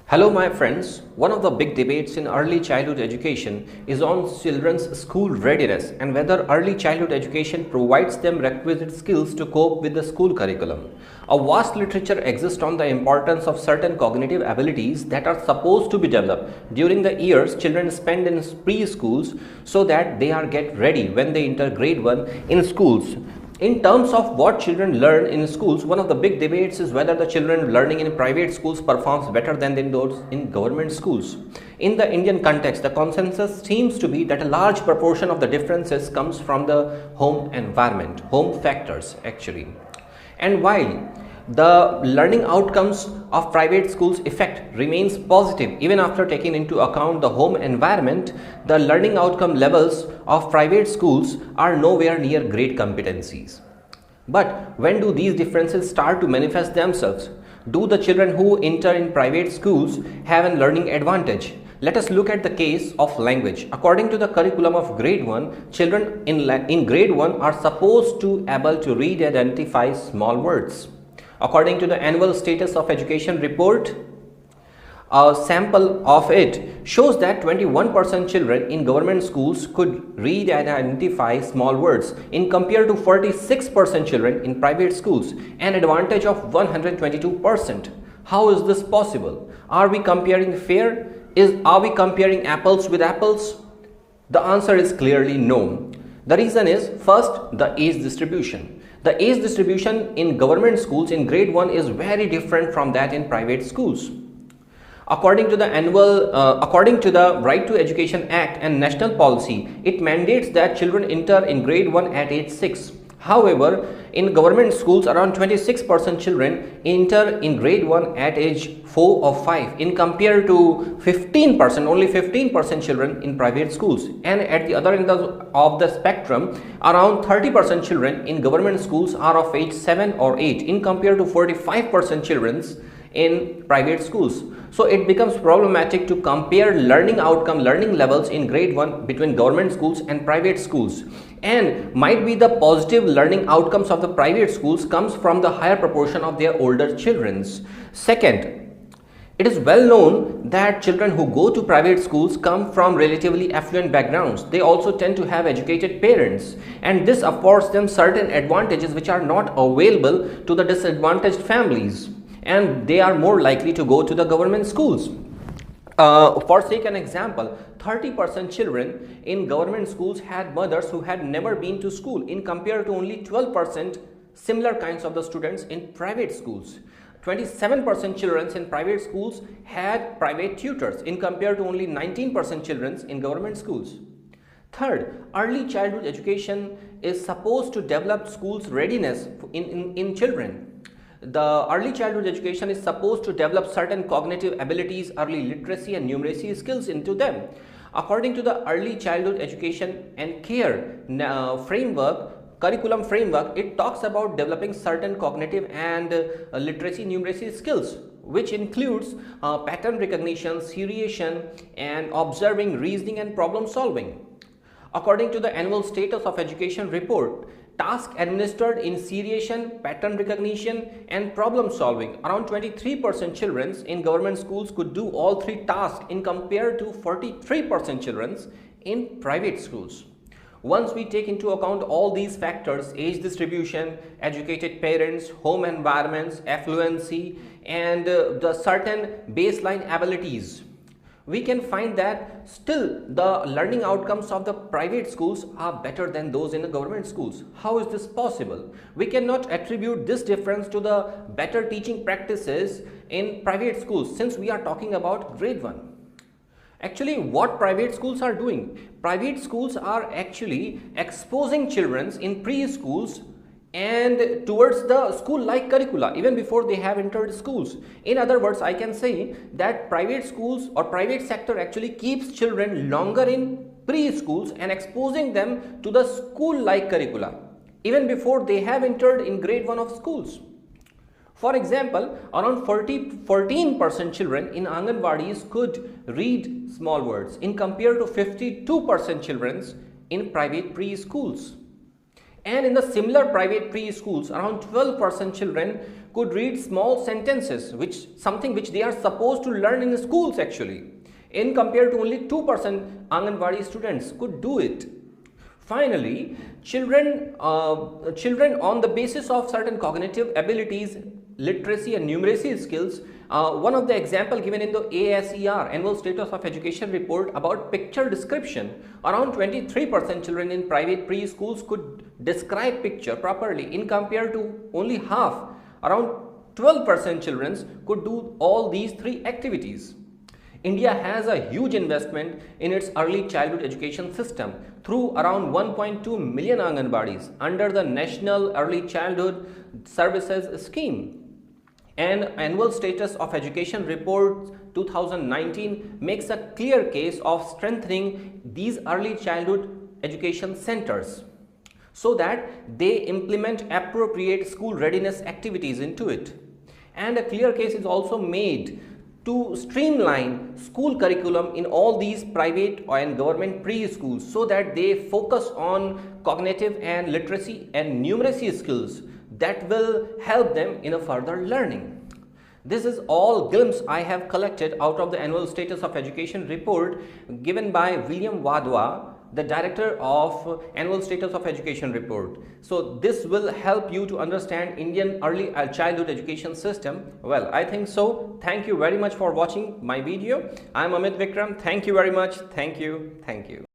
Hello my friends, one of the big debates in early childhood education is on children's school readiness and whether early childhood education provides them requisite skills to cope with the school curriculum. A vast literature exists on the importance of certain cognitive abilities that are supposed to be developed during the years children spend in preschools so that they are get ready when they enter grade 1 in schools. In terms of what children learn in schools, one of the big debates is whether the children learning in private schools performs better than those in government schools. In the Indian context, the consensus seems to be that a large proportion of the differences comes from the home environment, home factors actually. And while the learning outcomes of private schools effect remains positive even after taking into account the home environment, the learning outcome levels of private schools are nowhere near great competencies. But when do these differences start to manifest themselves? Do the children who enter in private schools have a learning advantage? Let us look at the case of language. According to the curriculum of grade 1, children in grade 1 are supposed to able to read and identify small words. According to the annual status of education report, a sample of it shows that 21% children in government schools could read and identify small words in compared to 46% children in private schools, an advantage of 122%. How is this possible? Are we comparing fair? Are we comparing apples with apples? The answer is clearly no. The reason is, first, the age distribution. The age distribution in government schools in grade 1 is very different from that in private schools. According to the Right to Education Act and national policy, it mandates that children enter in grade 1 at age 6. However, in government schools, around 26% children enter in grade 1 at age 4 or 5 in compared to 15%, only 15% children in private schools. And at the other end of the spectrum, around 30% children in government schools are of age 7 or 8 in compared to 45% children in private schools. So it becomes problematic to compare learning levels in grade 1 between government schools and private schools. And might be the positive learning outcomes of the private schools comes from the higher proportion of their older children. Second, it is well known that children who go to private schools come from relatively affluent backgrounds. They also tend to have educated parents, and this affords them certain advantages which are not available to the disadvantaged families, and they are more likely to go to the government schools. For sake an example, 30% children in government schools had mothers who had never been to school in compared to only 12% similar kinds of the students in private schools. 27% children in private schools had private tutors in compared to only 19% children in government schools. Third, early childhood education is supposed to develop schools readiness in children. The early childhood education is supposed to develop certain cognitive abilities, early literacy and numeracy skills into them. According to the early childhood education and care curriculum framework, it talks about developing certain cognitive and literacy numeracy skills, which includes pattern recognition, seriation, and observing, reasoning and problem solving. According to the annual status of education report, tasks administered in seriation, pattern recognition and problem solving, around 23% children in government schools could do all three tasks in compared to 43% children in private schools. Once we take into account all these factors, age distribution, educated parents, home environments, affluency and the certain baseline abilities, we can find that still the learning outcomes of the private schools are better than those in the government schools. How is this possible? We cannot attribute this difference to the better teaching practices in private schools, since we are talking about grade 1. Actually, what private schools are doing? Private schools are actually exposing children in preschools and towards the school-like curricula even before they have entered schools. In other words, I can say that private schools or private sector actually keeps children longer in preschools and exposing them to the school-like curricula even before they have entered in grade 1 of schools. For example, around 14% children in Anganwadis could read small words in compared to 52% children in private preschools. And in the similar private preschools, around 12% children could read small sentences, something which they are supposed to learn in schools actually, in compared to only 2% Anganwadi students could do it. Finally, children on the basis of certain cognitive abilities, literacy and numeracy skills, one of the example given in the ASER Annual Status of Education report about picture description, around 23% children in private preschools could describe picture properly, in compared to only half, around 12% children could do all these three activities. India has a huge investment in its early childhood education system through around 1.2 million Anganwadis under the National Early Childhood Services Scheme. An Annual Status of Education report 2019 makes a clear case of strengthening these early childhood education centers so that they implement appropriate school readiness activities into it. And a clear case is also made to streamline school curriculum in all these private and government preschools so that they focus on cognitive and literacy and numeracy skills that will help them in a further learning. This is all glimpse I have collected out of the Annual Status of Education report given by William Wadhwa, the director of Annual Status of Education report. So this will help you to understand Indian early childhood education system. Well, I think so. Thank you very much for watching my video. I am Amit Vikram. Thank you very much. Thank you. Thank you.